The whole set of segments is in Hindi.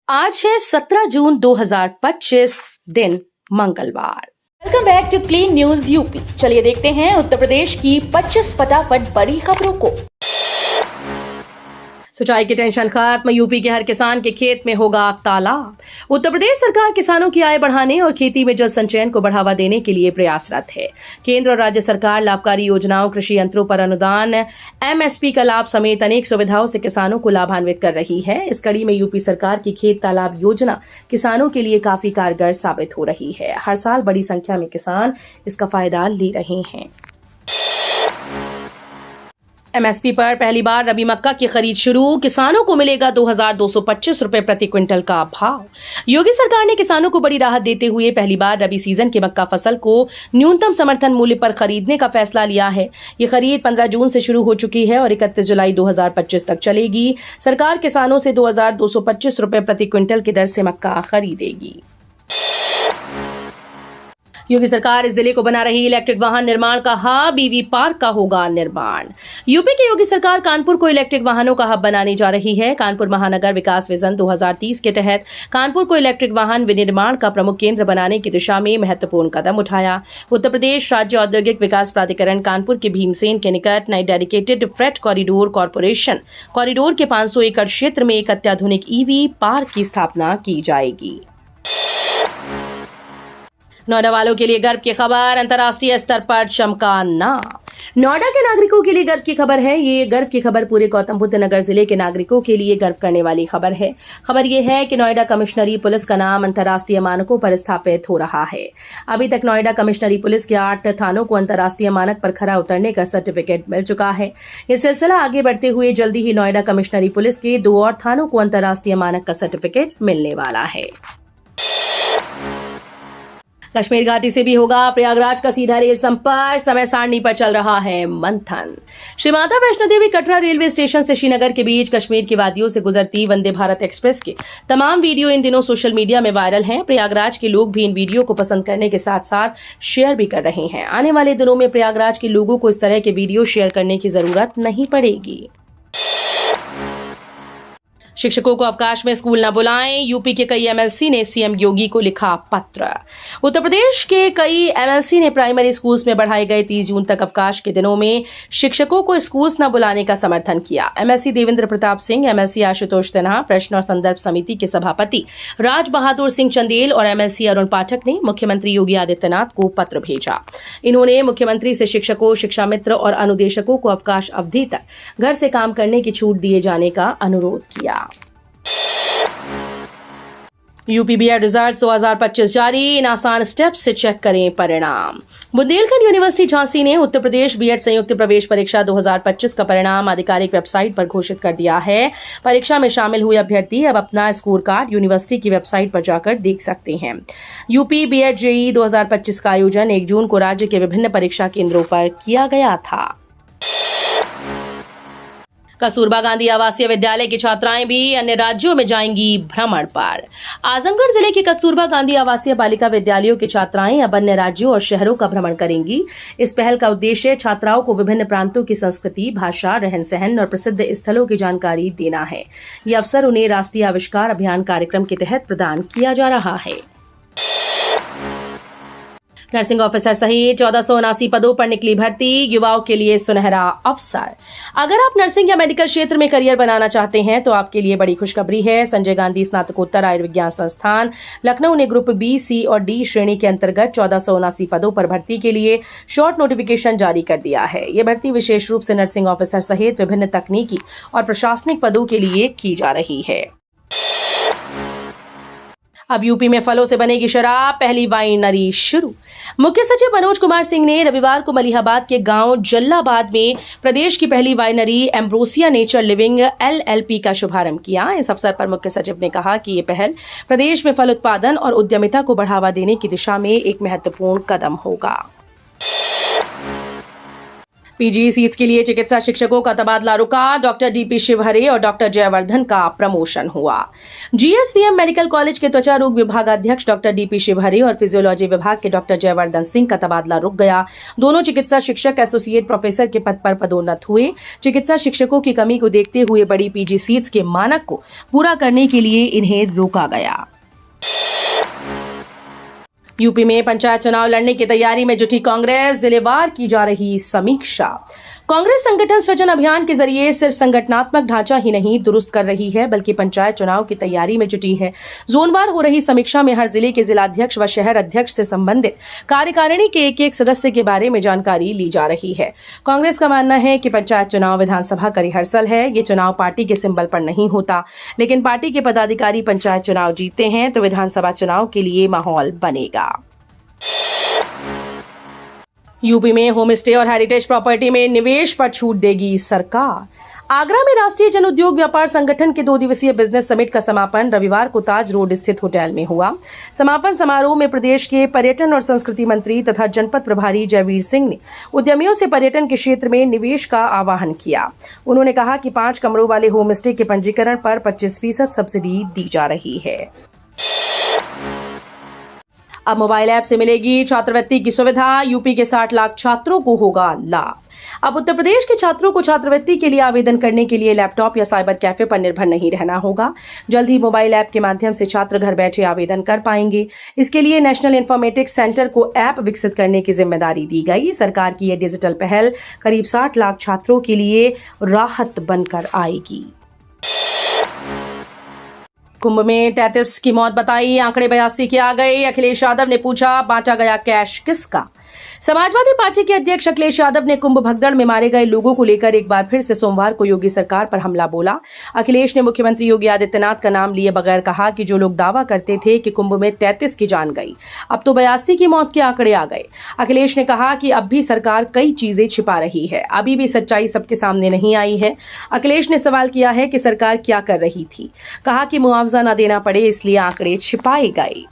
आज है 17 जून 2025 दिन मंगलवार। Welcome back to clean news UP. चलिए देखते हैं उत्तर प्रदेश की 25 फटाफट बड़ी खबरों को। सिंचाई की टेंशन खत्म, यूपी के हर किसान के खेत में होगा तालाब। उत्तर प्रदेश सरकार किसानों की आय बढ़ाने और खेती में जल संचयन को बढ़ावा देने के लिए प्रयासरत है। केंद्र और राज्य सरकार लाभकारी योजनाओं, कृषि यंत्रों पर अनुदान, एमएसपी का लाभ समेत अनेक सुविधाओं से किसानों को लाभान्वित कर रही है। इस कड़ी में यूपी सरकार की खेत तालाब योजना किसानों के लिए काफी कारगर साबित हो रही है। हर साल बड़ी संख्या में किसान इसका फायदा ले रहे हैं। एमएसपी पर पहली बार रबी मक्का की खरीद शुरू, किसानों को मिलेगा 2225 रुपए प्रति क्विंटल का भाव। योगी सरकार ने किसानों को बड़ी राहत देते हुए पहली बार रबी सीजन की मक्का फसल को न्यूनतम समर्थन मूल्य पर खरीदने का फैसला लिया है। ये खरीद 15 जून से शुरू हो चुकी है और 31 जुलाई 2025 तक चलेगी। सरकार किसानों से 2225 रुपए प्रति क्विंटल की दर से मक्का खरीदेगी। योगी सरकार इस जिले को बना रही इलेक्ट्रिक वाहन निर्माण का हब, ईवी पार्क का होगा निर्माण। यूपी की योगी सरकार कानपुर को इलेक्ट्रिक वाहनों का हब बनाने जा रही है। कानपुर महानगर विकास विजन 2030 के तहत कानपुर को इलेक्ट्रिक वाहन विनिर्माण का प्रमुख केंद्र बनाने की दिशा में महत्वपूर्ण कदम उठाया। उत्तर प्रदेश राज्य औद्योगिक विकास प्राधिकरण कानपुर के भीमसेन के निकट नई dedicated freight corridor corporation corridor के 500 एकड़ क्षेत्र में एक अत्याधुनिक ईवी पार्क की स्थापना की जाएगी। नोएडा वालों के लिए गर्व की खबर, अंतर्राष्ट्रीय स्तर पर चमका नाम। नोएडा के नागरिकों के लिए गर्व की खबर है। ये गर्व की खबर पूरे गौतम बुद्ध नगर जिले के नागरिकों के लिए गर्व करने वाली खबर है। खबर ये है कि नोएडा कमिश्नरी पुलिस का नाम अंतर्राष्ट्रीय मानकों पर स्थापित हो रहा है। अभी तक नोएडा कमिश्नरी पुलिस के 8 थानों को अंतर्राष्ट्रीय मानक पर खरा उतरने का सर्टिफिकेट मिल चुका है। ये सिलसिला आगे बढ़ते हुए जल्दी ही नोएडा कमिश्नरी पुलिस के 2 और थानों को अंतर्राष्ट्रीय मानक का सर्टिफिकेट मिलने वाला है। कश्मीर घाटी से भी होगा प्रयागराज का सीधा रेल संपर्क, समय सारणी पर चल रहा है मंथन। श्री माता वैष्णो देवी कटरा रेलवे स्टेशन से श्रीनगर के बीच कश्मीर की वादियों से गुजरती वंदे भारत एक्सप्रेस के तमाम वीडियो इन दिनों सोशल मीडिया में वायरल हैं। प्रयागराज के लोग भी इन वीडियो को पसंद करने के साथ साथ शेयर भी कर रहे हैं। आने वाले दिनों में प्रयागराज के लोगों को इस तरह के वीडियो शेयर करने की जरूरत नहीं पड़ेगी। शिक्षकों को अवकाश में स्कूल न बुलाएं, यूपी के कई एमएलसी ने सीएम योगी को लिखा पत्र। उत्तर प्रदेश के कई एमएलसी ने प्राइमरी स्कूल्स में बढ़ाए गए 30 जून तक अवकाश के दिनों में शिक्षकों को स्कूल्स न बुलाने का समर्थन किया। एमएलसी देवेंद्र प्रताप सिंह, एमएलसी आशुतोष सिन्हा, प्रश्न और संदर्भ समिति के सभापति राज बहादुर सिंह चंदेल और एमएलसी अरुण पाठक ने मुख्यमंत्री योगी आदित्यनाथ को पत्र भेजा। इन्होंने मुख्यमंत्री से शिक्षकों, शिक्षा मित्र और अनुदेशकों को अवकाश अवधि तक घर से काम करने की छूट दिए जाने का अनुरोध किया। यूपी बीएड रिजल्ट 2025 जारी, इन आसान स्टेप्स से चेक करें परिणाम। बुंदेलखंड यूनिवर्सिटी झांसी ने उत्तर प्रदेश बीएड संयुक्त प्रवेश परीक्षा 2025 का परिणाम आधिकारिक वेबसाइट पर घोषित कर दिया है। परीक्षा में शामिल हुए अभ्यर्थी अब अपना स्कोर कार्ड यूनिवर्सिटी की वेबसाइट पर जाकर देख सकते हैं। यूपी बीएड जेईई 2025 का आयोजन 1 जून को राज्य के विभिन्न परीक्षा केंद्रों पर किया गया था। कस्तूरबा गांधी आवासीय विद्यालय की छात्राएं भी अन्य राज्यों में जाएंगी भ्रमण पर। आजमगढ़ जिले के कस्तूरबा गांधी आवासीय बालिका विद्यालयों की छात्राएं अब अन्य राज्यों और शहरों का भ्रमण करेंगी। इस पहल का उद्देश्य छात्राओं को विभिन्न प्रांतों की संस्कृति, भाषा, रहन सहन और प्रसिद्ध स्थलों की जानकारी देना है। ये अवसर उन्हें राष्ट्रीय आविष्कार अभियान कार्यक्रम के तहत प्रदान किया जा रहा है। नर्सिंग ऑफिसर सहित 1479 पदों पर निकली भर्ती, युवाओं के लिए सुनहरा अवसर। अगर आप नर्सिंग या मेडिकल क्षेत्र में करियर बनाना चाहते हैं तो आपके लिए बड़ी खुशखबरी है। संजय गांधी स्नातकोत्तर आयुर्विज्ञान संस्थान लखनऊ ने ग्रुप बी, सी और डी श्रेणी के अंतर्गत 1479 पदों पर भर्ती के लिए शॉर्ट नोटिफिकेशन जारी कर दिया है। यह भर्ती विशेष रूप से नर्सिंग ऑफिसर सहित विभिन्न तकनीकी और प्रशासनिक पदों के लिए की जा रही है। अब यूपी में फलों से बनेगी शराब, पहली वाइनरी शुरू। मुख्य सचिव मनोज कुमार सिंह ने रविवार को मलिहाबाद के गांव जल्लाबाद में प्रदेश की पहली winery ambrosia nature living LLP का शुभारंभ किया। इस अवसर पर मुख्य सचिव ने कहा कि ये पहल प्रदेश में फल उत्पादन और उद्यमिता को बढ़ावा देने की दिशा में एक महत्वपूर्ण कदम होगा। पीजी सीट्स के लिए चिकित्सा शिक्षकों का तबादला रुका। डॉक्टर डीपी शिवहरे और डॉक्टर जयवर्धन का प्रमोशन हुआ। जीएसवीएम मेडिकल कॉलेज के त्वचा रोग विभागाध्यक्ष डॉक्टर डीपी शिवहरे और फिजियोलॉजी विभाग के डॉक्टर जयवर्धन सिंह का तबादला रुक गया। दोनों चिकित्सा शिक्षक एसोसिएट प्रोफेसर के पद पर पदोन्नत हुए। चिकित्सा शिक्षकों की कमी को देखते हुए बड़ी पीजी सीट्स के मानक को पूरा करने के लिए इन्हें रोका गया। यूपी में पंचायत चुनाव लड़ने की तैयारी में जुटी कांग्रेस, जिलेवार की जा रही समीक्षा। कांग्रेस संगठन सृजन अभियान के जरिए सिर्फ संगठनात्मक ढांचा ही नहीं दुरुस्त कर रही है, बल्कि पंचायत चुनाव की तैयारी में जुटी है। जोनवार हो रही समीक्षा में हर जिले के जिलाध्यक्ष व शहर अध्यक्ष से संबंधित कार्यकारिणी के एक सदस्य के बारे में जानकारी ली जा रही है। कांग्रेस का मानना है कि पंचायत चुनाव विधानसभा का रिहर्सल है। ये चुनाव पार्टी के सिंबल पर नहीं होता, लेकिन पार्टी के पदाधिकारी पंचायत चुनाव जीतते हैं तो विधानसभा चुनाव के लिए माहौल बनेगा। यूपी में होम स्टे और हेरिटेज प्रॉपर्टी में निवेश पर छूट देगी सरकार। आगरा में राष्ट्रीय जन उद्योग व्यापार संगठन के 2 दिवसीय बिजनेस समिट का समापन रविवार को ताज रोड स्थित होटल में हुआ। समापन समारोह में प्रदेश के पर्यटन और संस्कृति मंत्री तथा जनपद प्रभारी जयवीर सिंह ने उद्यमियों से पर्यटन के क्षेत्र में निवेश का आह्वान किया। उन्होंने कहा कि 5 कमरों वाले होम स्टे के पंजीकरण पर 25% सब्सिडी दी जा रही है। अब मोबाइल ऐप से मिलेगी छात्रवृत्ति की सुविधा। यूपी के 60 लाख छात्रों को होगा लाभ। अब उत्तर प्रदेश के छात्रों को छात्रवृत्ति के लिए आवेदन करने के लिए लैपटॉप या साइबर कैफे पर निर्भर नहीं रहना होगा। जल्द ही मोबाइल ऐप के माध्यम से छात्र घर बैठे आवेदन कर पाएंगे। इसके लिए नेशनल इन्फॉर्मेटिक्स सेंटर को ऐप विकसित करने की जिम्मेदारी दी गई। सरकार की यह डिजिटल पहल करीब 60 लाख छात्रों के लिए राहत बनकर आएगी। कुंभ में 33 की मौत बताई, आंकड़े 82 के आ गए। अखिलेश यादव ने पूछा, बांटा गया कैश किसका? समाजवादी पार्टी के अध्यक्ष अखिलेश यादव ने कुंभ भगदड़ में मारे गए लोगों को लेकर एक बार फिर से सोमवार को योगी सरकार पर हमला बोला। अखिलेश ने मुख्यमंत्री योगी आदित्यनाथ का नाम लिए बगैर कहा कि जो लोग दावा करते थे कि कुंभ में 33 की जान गई, अब तो 82 की मौत के आंकड़े आ गए। अखिलेश ने कहा कि अब भी सरकार कई चीजें छिपा रही है, अभी भी सच्चाई सबके सामने नहीं आई है। अखिलेश ने सवाल किया है कि सरकार क्या कर रही थी। कहा कि मुआवजा न देना पड़े इसलिए आंकड़े छिपाए गए।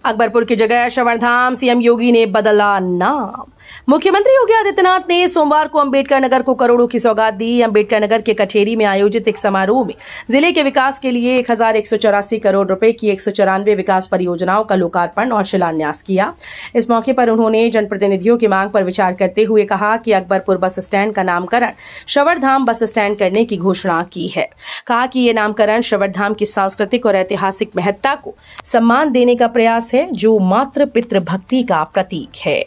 अकबरपुर की जगह श्रवणधाम, सीएम योगी ने बदला नाम। मुख्यमंत्री योगी आदित्यनाथ ने सोमवार को अंबेडकर नगर को करोड़ों की सौगात दी। अंबेडकर नगर के कचेरी में आयोजित एक समारोह में जिले के विकास के लिए 1184 करोड़ रुपए की 194 विकास परियोजनाओं का लोकार्पण और शिलान्यास किया। इस मौके पर उन्होंने जनप्रतिनिधियों की मांग पर विचार करते हुए कहा कि अकबरपुर बस स्टैंड का नामकरण श्रवणधाम बस स्टैंड करने की घोषणा की है। कहा कि ये नामकरण श्रवणधाम की सांस्कृतिक और ऐतिहासिक महत्ता को सम्मान देने का प्रयास है, जो मातृ पितृ भक्ति का प्रतीक है।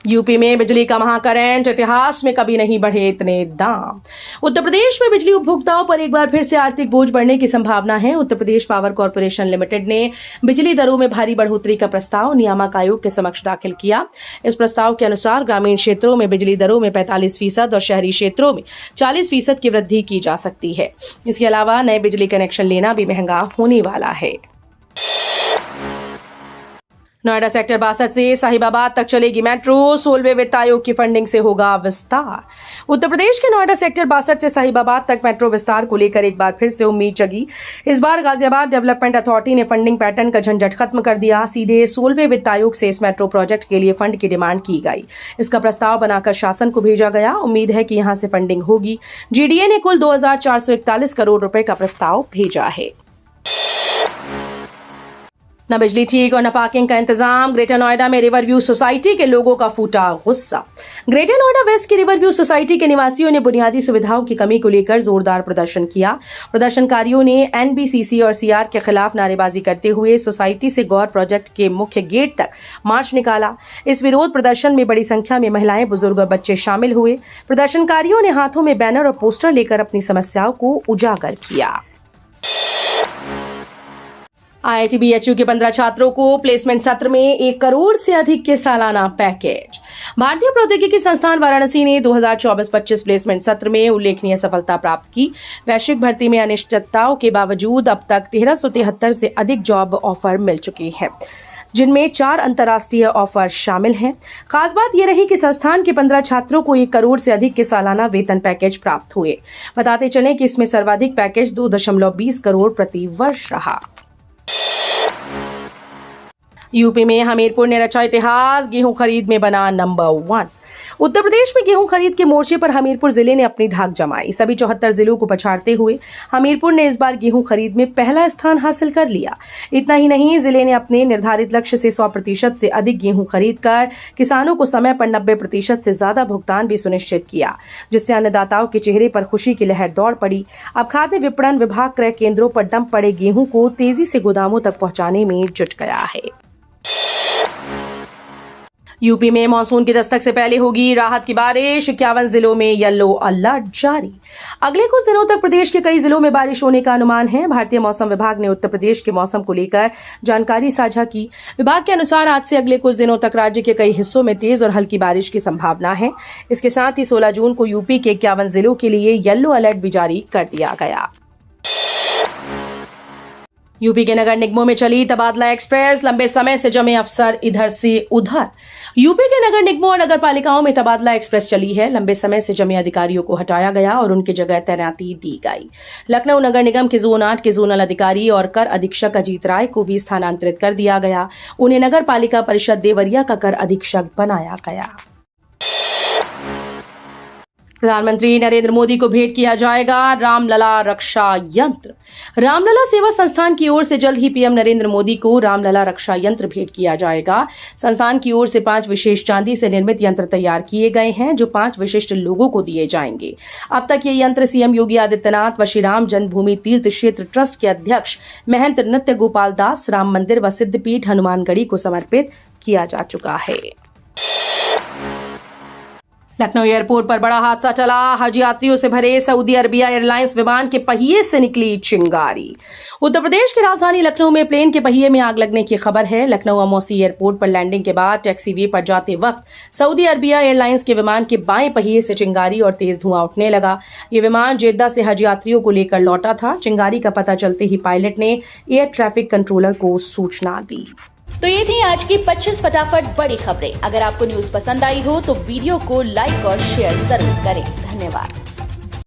यूपी में बिजली का महाकरंट, इतिहास में कभी नहीं बढ़े इतने दाम। उत्तर प्रदेश में बिजली उपभोक्ताओं पर एक बार फिर से आर्थिक बोझ बढ़ने की संभावना है। Uttar Pradesh power corporation limited ने बिजली दरों में भारी बढ़ोतरी का प्रस्ताव नियामक आयोग के समक्ष दाखिल किया। इस प्रस्ताव के अनुसार ग्रामीण क्षेत्रों में बिजली दरों में 45% और शहरी क्षेत्रों में 40% की वृद्धि की जा सकती है। इसके अलावा नए बिजली कनेक्शन लेना भी महंगा होने वाला है। नोएडा सेक्टर 62 से साहिबाबाद तक चलेगी मेट्रो, 16वें वित्त आयोग की फंडिंग से होगा विस्तार। उत्तर प्रदेश के नोएडा सेक्टर 62 से साहिबाबाद तक मेट्रो विस्तार को लेकर एक बार फिर से उम्मीद जगी। इस बार गाजियाबाद डेवलपमेंट अथॉरिटी ने फंडिंग पैटर्न का झंझट खत्म कर दिया। सीधे 16वें वित्त आयोग से इस मेट्रो प्रोजेक्ट के लिए फंड की डिमांड की गई। इसका प्रस्ताव बनाकर शासन को भेजा गया। उम्मीद है कि यहां से फंडिंग होगी। जीडीए ने कुल 2441 करोड़ रुपए का प्रस्ताव भेजा है। न बिजली ठीक और न पार्किंग का इंतजाम। ग्रेटर नोएडा में रिवरव्यू सोसाइटी के लोगों का फूटा गुस्सा। ग्रेटर नोएडा वेस्ट की रिवरव्यू सोसाइटी के निवासियों ने बुनियादी सुविधाओं की कमी को लेकर जोरदार प्रदर्शन किया। प्रदर्शनकारियों ने एनबीसीसी और सीआर के खिलाफ नारेबाजी करते हुए सोसाइटी से गौर प्रोजेक्ट के मुख्य गेट तक मार्च निकाला। इस विरोध प्रदर्शन में बड़ी संख्या में महिलाएं, बुजुर्ग और बच्चे शामिल हुए। प्रदर्शनकारियों ने हाथों में बैनर और पोस्टर लेकर अपनी समस्याओं को उजागर किया। आईआईटी-बीएचयू के 15 छात्रों को प्लेसमेंट सत्र में 1 करोड़ से अधिक के सालाना पैकेज। भारतीय प्रौद्योगिकी संस्थान वाराणसी ने 2024-25 प्लेसमेंट सत्र में उल्लेखनीय सफलता प्राप्त की। वैश्विक भर्ती में अनिश्चितताओं के बावजूद अब तक 1373 से अधिक जॉब ऑफर मिल चुकी हैं, जिनमें 4 अंतर्राष्ट्रीय ऑफर शामिल हैं। खास बात यह रही कि संस्थान के 15 छात्रों को 1 करोड़ से अधिक के सालाना वेतन पैकेज प्राप्त हुए। बताते चलें कि इसमें सर्वाधिक पैकेज 2.20 करोड़ प्रति वर्ष रहा। यूपी में हमीरपुर ने रचा इतिहास, गेहूं खरीद में बना नंबर 1। उत्तर प्रदेश में गेहूं खरीद के मोर्चे पर हमीरपुर जिले ने अपनी धाक जमाई। सभी 74 जिलों को पछाड़ते हुए हमीरपुर ने इस बार गेहूं खरीद में पहला स्थान हासिल कर लिया। इतना ही नहीं, जिले ने अपने निर्धारित लक्ष्य से 100% से अधिक गेहूं खरीद कर किसानों को समय पर 90% से ज्यादा भुगतान भी सुनिश्चित किया, जिससे अन्नदाताओं के चेहरे पर खुशी की लहर दौड़ पड़ी। अब खाद्य विपणन विभाग क्रय केंद्रों पर डंप पड़े गेहूं को तेजी से गोदामों तक पहुंचाने में जुट गया है। यूपी में मानसून की दस्तक से पहले होगी राहत की बारिश, 51 जिलों में येलो अलर्ट जारी। अगले कुछ दिनों तक प्रदेश के कई जिलों में बारिश होने का अनुमान है। भारतीय मौसम विभाग ने उत्तर प्रदेश के मौसम को लेकर जानकारी साझा की। विभाग के अनुसार आज से अगले कुछ दिनों तक राज्य के कई हिस्सों में तेज और हल्की बारिश की संभावना है। इसके साथ ही 16 जून को यूपी के 51 जिलों के लिए येलो अलर्ट भी जारी कर दिया गया। यूपी के नगर निगमों में चली तबादला एक्सप्रेस, लंबे समय से जमे अफसर इधर से उधर। यूपी के नगर निगमों और नगर पालिकाओं में तबादला एक्सप्रेस चली है। लंबे समय से जमे अधिकारियों को हटाया गया और उनकी जगह तैनाती दी गई। लखनऊ नगर निगम के जोन 8 के जोनल अधिकारी और कर अधीक्षक अजीत राय को भी स्थानांतरित कर दिया गया। उन्हें नगर पालिका परिषद देवरिया का कर अधीक्षक बनाया गया। प्रधानमंत्री नरेंद्र मोदी को भेंट किया जाएगा रामलला रक्षा यंत्र। रामलला सेवा संस्थान की ओर से जल्द ही पीएम नरेंद्र मोदी को रामलला रक्षा यंत्र भेंट किया जाएगा। संस्थान की ओर से 5 विशेष चांदी से निर्मित यंत्र तैयार किए गए हैं, जो 5 विशिष्ट लोगों को दिए जाएंगे। अब तक ये यंत्र सीएम योगी आदित्यनाथ व श्री राम जन्मभूमि तीर्थ क्षेत्र ट्रस्ट के अध्यक्ष महंत नृत्य गोपाल दास, राम मंदिर व सिद्धपीठ हनुमानगढ़ी को समर्पित किया जा चुका है। लखनऊ एयरपोर्ट पर बड़ा हादसा चला। हज यात्रियों से भरे सऊदी अरबिया एयरलाइंस विमान के पहिए से निकली चिंगारी। उत्तर प्रदेश की राजधानी लखनऊ में प्लेन के पहिए में आग लगने की खबर है। लखनऊ अमौसी एयरपोर्ट पर लैंडिंग के बाद टैक्सीवे पर जाते वक्त सऊदी अरबिया एयरलाइंस के विमान के बाएं पहिए से चिंगारी और तेज धुआं उठने लगा। ये विमान जेद्दा से हज यात्रियों को लेकर लौटा था। चिंगारी का पता चलते ही पायलट ने एयर ट्रैफिक कंट्रोलर को सूचना दी। तो ये थी आज की 25 फटाफट बड़ी खबरें। अगर आपको न्यूज पसंद आई हो तो वीडियो को लाइक और शेयर जरूर करें। धन्यवाद।